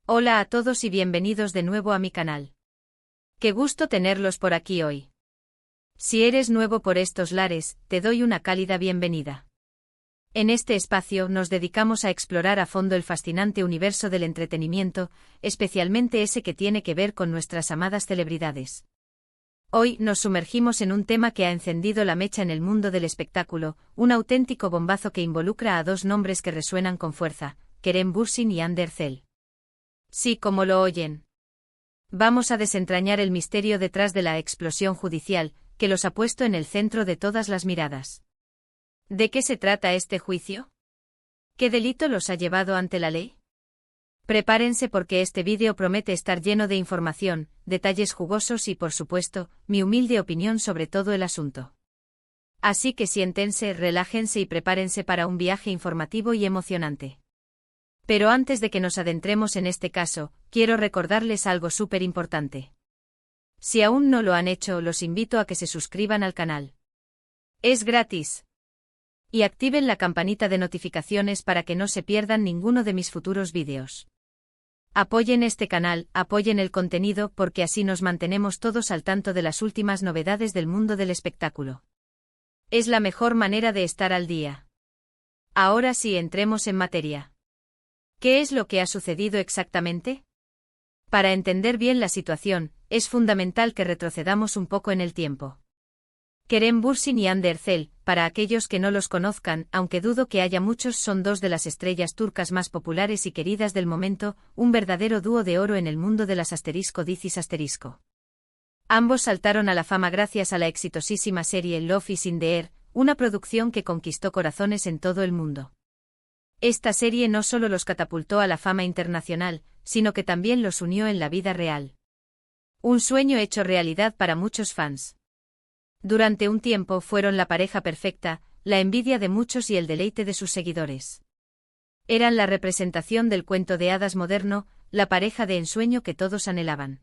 Hola a todos y bienvenidos de nuevo a mi canal. Qué gusto tenerlos por aquí hoy. Si eres nuevo por estos lares, te doy una cálida bienvenida. En este espacio nos dedicamos a explorar a fondo el fascinante universo del entretenimiento, especialmente ese que tiene que ver con nuestras amadas celebridades. Hoy nos sumergimos en un tema que ha encendido la mecha en el mundo del espectáculo, un auténtico bombazo que involucra a dos nombres que resuenan con fuerza, Kerem Bürsin y Hande Erçel. Sí, como lo oyen. Vamos a desentrañar el misterio detrás de la explosión judicial, que los ha puesto en el centro de todas las miradas. ¿De qué se trata este juicio? ¿Qué delito los ha llevado ante la ley? Prepárense porque este vídeo promete estar lleno de información, detalles jugosos y, por supuesto, mi humilde opinión sobre todo el asunto. Así que siéntense, relájense y prepárense para un viaje informativo y emocionante. Pero antes de que nos adentremos en este caso, quiero recordarles algo súper importante. Si aún no lo han hecho, los invito a que se suscriban al canal. Es gratis. Y activen la campanita de notificaciones para que no se pierdan ninguno de mis futuros vídeos. Apoyen este canal, apoyen el contenido porque así nos mantenemos todos al tanto de las últimas novedades del mundo del espectáculo. Es la mejor manera de estar al día. Ahora sí, entremos en materia. ¿Qué es lo que ha sucedido exactamente? Para entender bien la situación, es fundamental que retrocedamos un poco en el tiempo. Kerem Bürsin y Hande Erçel, para aquellos que no los conozcan, aunque dudo que haya muchos, son dos de las estrellas turcas más populares y queridas del momento, un verdadero dúo de oro en el mundo de las *dicis*. Ambos saltaron a la fama gracias a la exitosísima serie Love is in the Air, una producción que conquistó corazones en todo el mundo. Esta serie no solo los catapultó a la fama internacional, sino que también los unió en la vida real. Un sueño hecho realidad para muchos fans. Durante un tiempo fueron la pareja perfecta, la envidia de muchos y el deleite de sus seguidores. Eran la representación del cuento de hadas moderno, la pareja de ensueño que todos anhelaban.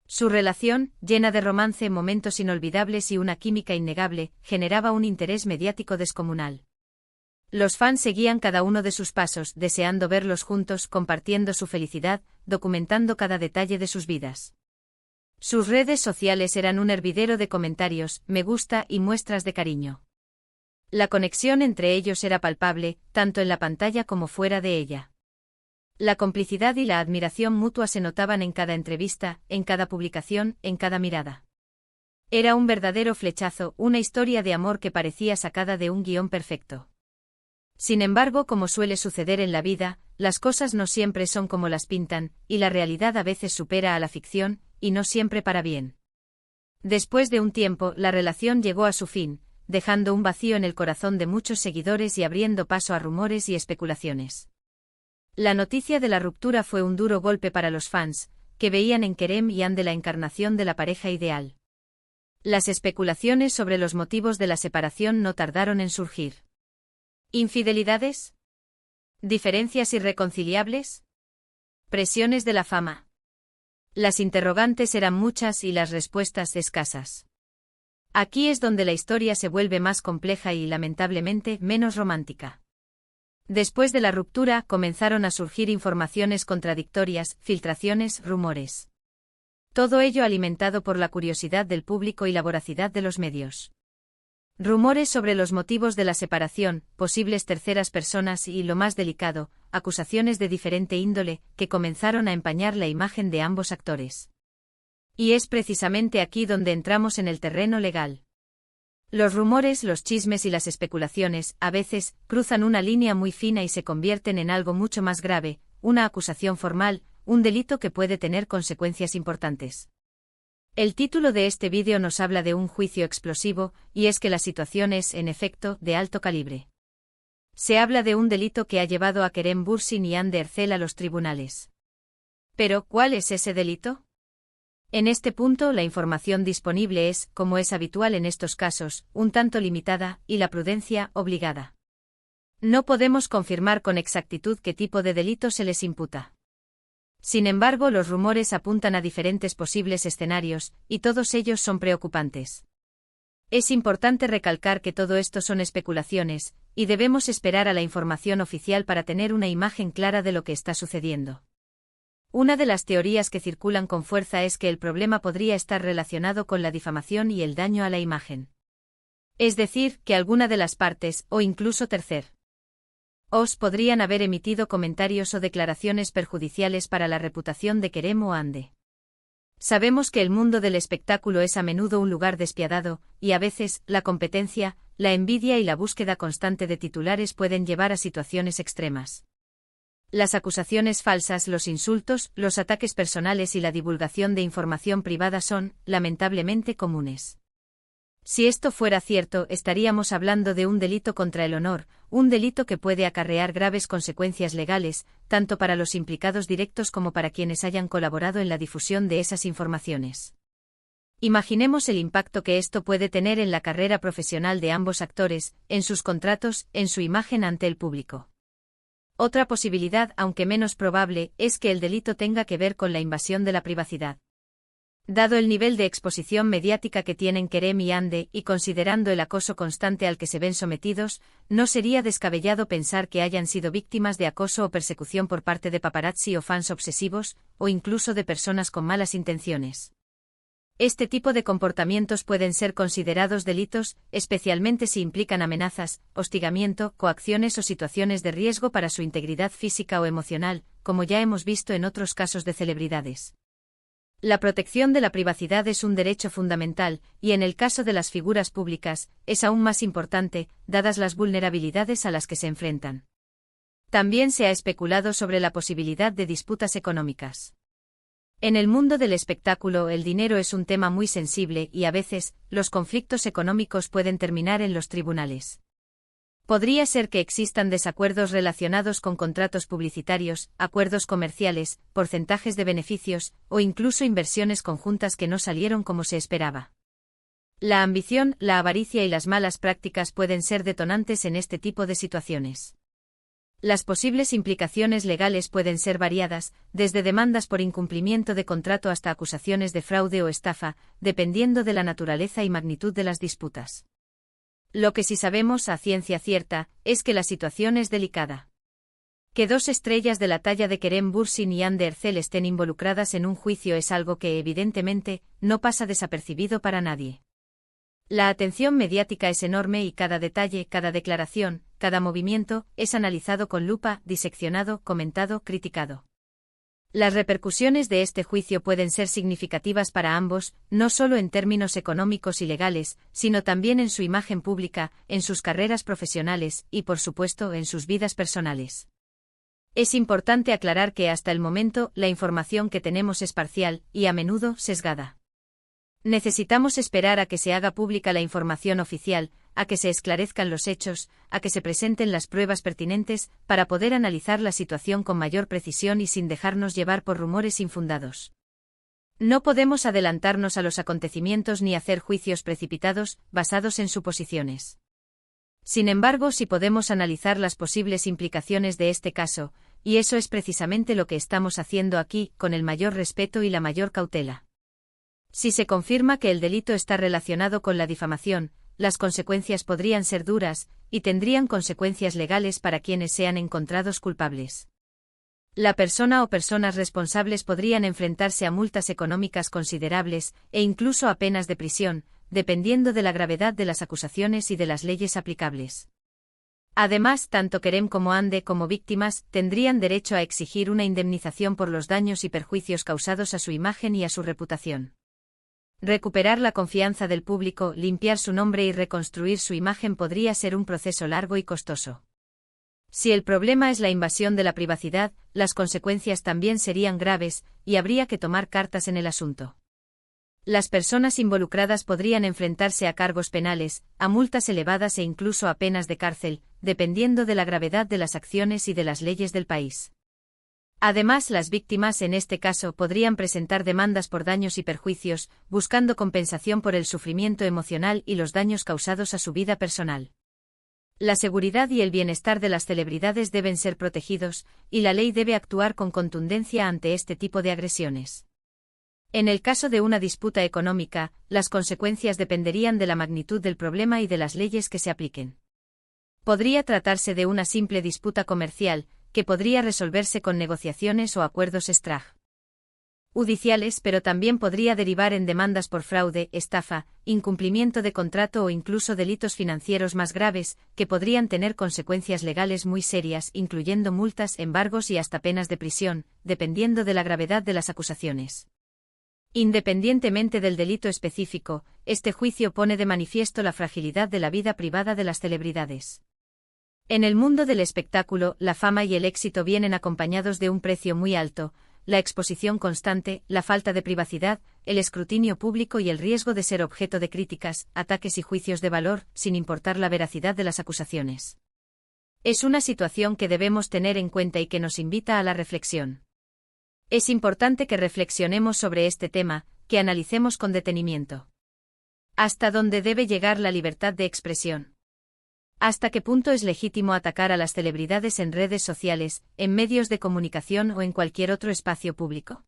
Su relación, llena de romance, momentos inolvidables y una química innegable, generaba un interés mediático descomunal. Los fans seguían cada uno de sus pasos, deseando verlos juntos, compartiendo su felicidad, documentando cada detalle de sus vidas. Sus redes sociales eran un hervidero de comentarios, me gusta y muestras de cariño. La conexión entre ellos era palpable, tanto en la pantalla como fuera de ella. La complicidad y la admiración mutua se notaban en cada entrevista, en cada publicación, en cada mirada. Era un verdadero flechazo, una historia de amor que parecía sacada de un guión perfecto. Sin embargo, como suele suceder en la vida, las cosas no siempre son como las pintan, y la realidad a veces supera a la ficción, y no siempre para bien. Después de un tiempo, la relación llegó a su fin, dejando un vacío en el corazón de muchos seguidores y abriendo paso a rumores y especulaciones. La noticia de la ruptura fue un duro golpe para los fans, que veían en Kerem y Hande la encarnación de la pareja ideal. Las especulaciones sobre los motivos de la separación no tardaron en surgir. ¿Infidelidades? ¿Diferencias irreconciliables? ¿Presiones de la fama? Las interrogantes eran muchas y las respuestas escasas. Aquí es donde la historia se vuelve más compleja y, lamentablemente, menos romántica. Después de la ruptura, comenzaron a surgir informaciones contradictorias, filtraciones, rumores. Todo ello alimentado por la curiosidad del público y la voracidad de los medios. Rumores sobre los motivos de la separación, posibles terceras personas y, lo más delicado, acusaciones de diferente índole, que comenzaron a empañar la imagen de ambos actores. Y es precisamente aquí donde entramos en el terreno legal. Los rumores, los chismes y las especulaciones, a veces, cruzan una línea muy fina y se convierten en algo mucho más grave, una acusación formal, un delito que puede tener consecuencias importantes. El título de este vídeo nos habla de un juicio explosivo, y es que la situación es, en efecto, de alto calibre. Se habla de un delito que ha llevado a Kerem Bürsin y Hande Erçel a los tribunales. Pero, ¿cuál es ese delito? En este punto la información disponible es, como es habitual en estos casos, un tanto limitada, y la prudencia, obligada. No podemos confirmar con exactitud qué tipo de delito se les imputa. Sin embargo, los rumores apuntan a diferentes posibles escenarios, y todos ellos son preocupantes. Es importante recalcar que todo esto son especulaciones, y debemos esperar a la información oficial para tener una imagen clara de lo que está sucediendo. Una de las teorías que circulan con fuerza es que el problema podría estar relacionado con la difamación y el daño a la imagen. Es decir, que alguna de las partes, o incluso terceros, podrían haber emitido comentarios o declaraciones perjudiciales para la reputación de Kerem o Hande. Sabemos que el mundo del espectáculo es a menudo un lugar despiadado, y a veces, la competencia, la envidia y la búsqueda constante de titulares pueden llevar a situaciones extremas. Las acusaciones falsas, los insultos, los ataques personales y la divulgación de información privada son, lamentablemente, comunes. Si esto fuera cierto, estaríamos hablando de un delito contra el honor, un delito que puede acarrear graves consecuencias legales, tanto para los implicados directos como para quienes hayan colaborado en la difusión de esas informaciones. Imaginemos el impacto que esto puede tener en la carrera profesional de ambos actores, en sus contratos, en su imagen ante el público. Otra posibilidad, aunque menos probable, es que el delito tenga que ver con la invasión de la privacidad. Dado el nivel de exposición mediática que tienen Kerem y Hande, y considerando el acoso constante al que se ven sometidos, no sería descabellado pensar que hayan sido víctimas de acoso o persecución por parte de paparazzi o fans obsesivos, o incluso de personas con malas intenciones. Este tipo de comportamientos pueden ser considerados delitos, especialmente si implican amenazas, hostigamiento, coacciones o situaciones de riesgo para su integridad física o emocional, como ya hemos visto en otros casos de celebridades. La protección de la privacidad es un derecho fundamental, y en el caso de las figuras públicas, es aún más importante, dadas las vulnerabilidades a las que se enfrentan. También se ha especulado sobre la posibilidad de disputas económicas. En el mundo del espectáculo, el dinero es un tema muy sensible y a veces, los conflictos económicos pueden terminar en los tribunales. Podría ser que existan desacuerdos relacionados con contratos publicitarios, acuerdos comerciales, porcentajes de beneficios, o incluso inversiones conjuntas que no salieron como se esperaba. La ambición, la avaricia y las malas prácticas pueden ser detonantes en este tipo de situaciones. Las posibles implicaciones legales pueden ser variadas, desde demandas por incumplimiento de contrato hasta acusaciones de fraude o estafa, dependiendo de la naturaleza y magnitud de las disputas. Lo que sí sabemos a ciencia cierta, es que la situación es delicada. Que dos estrellas de la talla de Kerem Bürsin y Hande Erçel estén involucradas en un juicio es algo que, evidentemente, no pasa desapercibido para nadie. La atención mediática es enorme y cada detalle, cada declaración, cada movimiento, es analizado con lupa, diseccionado, comentado, criticado. Las repercusiones de este juicio pueden ser significativas para ambos, no solo en términos económicos y legales, sino también en su imagen pública, en sus carreras profesionales y, por supuesto, en sus vidas personales. Es importante aclarar que hasta el momento, la información que tenemos es parcial y, a menudo, sesgada. Necesitamos esperar a que se haga pública la información oficial, a que se esclarezcan los hechos, a que se presenten las pruebas pertinentes, para poder analizar la situación con mayor precisión y sin dejarnos llevar por rumores infundados. No podemos adelantarnos a los acontecimientos ni hacer juicios precipitados, basados en suposiciones. Sin embargo, sí podemos analizar las posibles implicaciones de este caso, y eso es precisamente lo que estamos haciendo aquí, con el mayor respeto y la mayor cautela. Si se confirma que el delito está relacionado con la difamación, las consecuencias podrían ser duras, y tendrían consecuencias legales para quienes sean encontrados culpables. La persona o personas responsables podrían enfrentarse a multas económicas considerables, e incluso a penas de prisión, dependiendo de la gravedad de las acusaciones y de las leyes aplicables. Además, tanto Kerem como Hande como víctimas tendrían derecho a exigir una indemnización por los daños y perjuicios causados a su imagen y a su reputación. Recuperar la confianza del público, limpiar su nombre y reconstruir su imagen podría ser un proceso largo y costoso. Si el problema es la invasión de la privacidad, las consecuencias también serían graves, y habría que tomar cartas en el asunto. Las personas involucradas podrían enfrentarse a cargos penales, a multas elevadas e incluso a penas de cárcel, dependiendo de la gravedad de las acciones y de las leyes del país. Además, las víctimas en este caso podrían presentar demandas por daños y perjuicios, buscando compensación por el sufrimiento emocional y los daños causados a su vida personal. La seguridad y el bienestar de las celebridades deben ser protegidos, y la ley debe actuar con contundencia ante este tipo de agresiones. En el caso de una disputa económica, las consecuencias dependerían de la magnitud del problema y de las leyes que se apliquen. Podría tratarse de una simple disputa comercial, que podría resolverse con negociaciones o acuerdos extra. judiciales, pero también podría derivar en demandas por fraude, estafa, incumplimiento de contrato o incluso delitos financieros más graves, que podrían tener consecuencias legales muy serias, incluyendo multas, embargos y hasta penas de prisión, dependiendo de la gravedad de las acusaciones. Independientemente del delito específico, este juicio pone de manifiesto la fragilidad de la vida privada de las celebridades. En el mundo del espectáculo, la fama y el éxito vienen acompañados de un precio muy alto: la exposición constante, la falta de privacidad, el escrutinio público y el riesgo de ser objeto de críticas, ataques y juicios de valor, sin importar la veracidad de las acusaciones. Es una situación que debemos tener en cuenta y que nos invita a la reflexión. Es importante que reflexionemos sobre este tema, que analicemos con detenimiento. ¿Hasta dónde debe llegar la libertad de expresión? ¿Hasta qué punto es legítimo atacar a las celebridades en redes sociales, en medios de comunicación o en cualquier otro espacio público?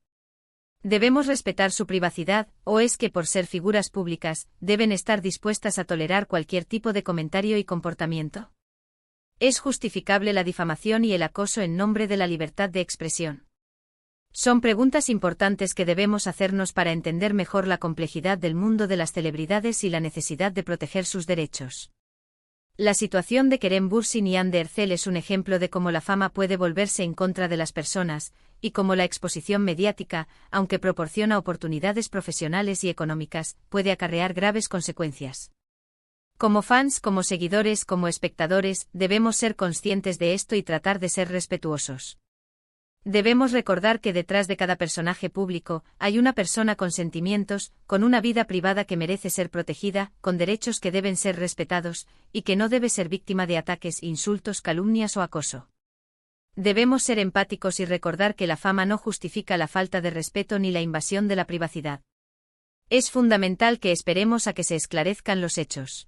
¿Debemos respetar su privacidad, o es que por ser figuras públicas, deben estar dispuestas a tolerar cualquier tipo de comentario y comportamiento? ¿Es justificable la difamación y el acoso en nombre de la libertad de expresión? Son preguntas importantes que debemos hacernos para entender mejor la complejidad del mundo de las celebridades y la necesidad de proteger sus derechos. La situación de Kerem Bürsin y Hande Erçel es un ejemplo de cómo la fama puede volverse en contra de las personas, y cómo la exposición mediática, aunque proporciona oportunidades profesionales y económicas, puede acarrear graves consecuencias. Como fans, como seguidores, como espectadores, debemos ser conscientes de esto y tratar de ser respetuosos. Debemos recordar que detrás de cada personaje público, hay una persona con sentimientos, con una vida privada que merece ser protegida, con derechos que deben ser respetados, y que no debe ser víctima de ataques, insultos, calumnias o acoso. Debemos ser empáticos y recordar que la fama no justifica la falta de respeto ni la invasión de la privacidad. Es fundamental que esperemos a que se esclarezcan los hechos.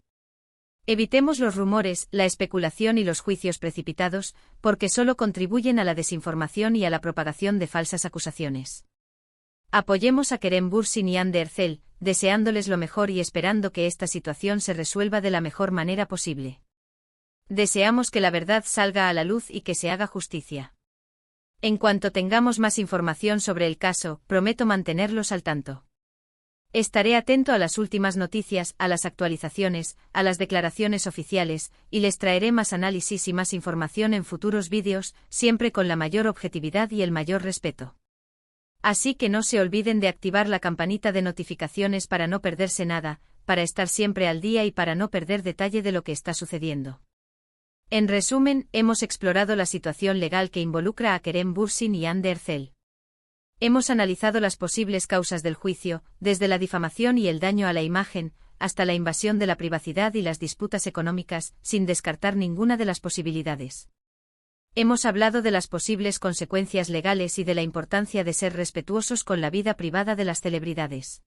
Evitemos los rumores, la especulación y los juicios precipitados, porque solo contribuyen a la desinformación y a la propagación de falsas acusaciones. Apoyemos a Kerem Bürsin y Hande Erçel, deseándoles lo mejor y esperando que esta situación se resuelva de la mejor manera posible. Deseamos que la verdad salga a la luz y que se haga justicia. En cuanto tengamos más información sobre el caso, prometo mantenerlos al tanto. Estaré atento a las últimas noticias, a las actualizaciones, a las declaraciones oficiales, y les traeré más análisis y más información en futuros vídeos, siempre con la mayor objetividad y el mayor respeto. Así que no se olviden de activar la campanita de notificaciones para no perderse nada, para estar siempre al día y para no perder detalle de lo que está sucediendo. En resumen, hemos explorado la situación legal que involucra a Kerem Bürsin y Hande Erçel. Hemos analizado las posibles causas del juicio, desde la difamación y el daño a la imagen, hasta la invasión de la privacidad y las disputas económicas, sin descartar ninguna de las posibilidades. Hemos hablado de las posibles consecuencias legales y de la importancia de ser respetuosos con la vida privada de las celebridades.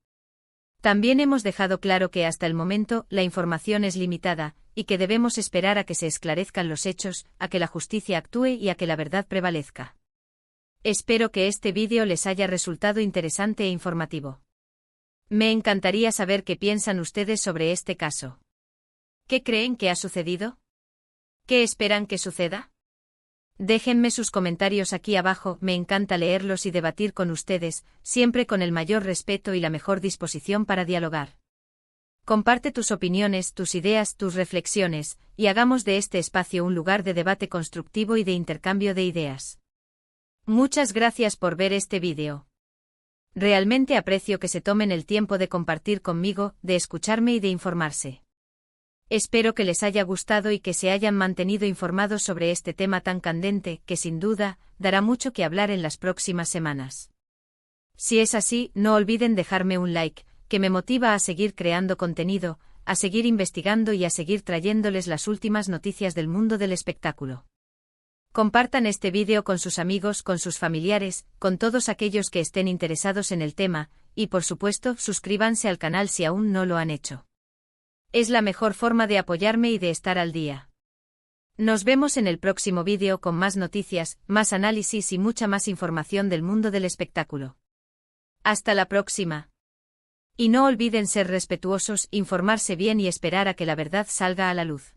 También hemos dejado claro que hasta el momento la información es limitada, y que debemos esperar a que se esclarezcan los hechos, a que la justicia actúe y a que la verdad prevalezca. Espero que este vídeo les haya resultado interesante e informativo. Me encantaría saber qué piensan ustedes sobre este caso. ¿Qué creen que ha sucedido? ¿Qué esperan que suceda? Déjenme sus comentarios aquí abajo, me encanta leerlos y debatir con ustedes, siempre con el mayor respeto y la mejor disposición para dialogar. Comparte tus opiniones, tus ideas, tus reflexiones, y hagamos de este espacio un lugar de debate constructivo y de intercambio de ideas. Muchas gracias por ver este vídeo. Realmente aprecio que se tomen el tiempo de compartir conmigo, de escucharme y de informarse. Espero que les haya gustado y que se hayan mantenido informados sobre este tema tan candente, que sin duda, dará mucho que hablar en las próximas semanas. Si es así, no olviden dejarme un like, que me motiva a seguir creando contenido, a seguir investigando y a seguir trayéndoles las últimas noticias del mundo del espectáculo. Compartan este vídeo con sus amigos, con sus familiares, con todos aquellos que estén interesados en el tema, y por supuesto, suscríbanse al canal si aún no lo han hecho. Es la mejor forma de apoyarme y de estar al día. Nos vemos en el próximo vídeo con más noticias, más análisis y mucha más información del mundo del espectáculo. Hasta la próxima. Y no olviden ser respetuosos, informarse bien y esperar a que la verdad salga a la luz.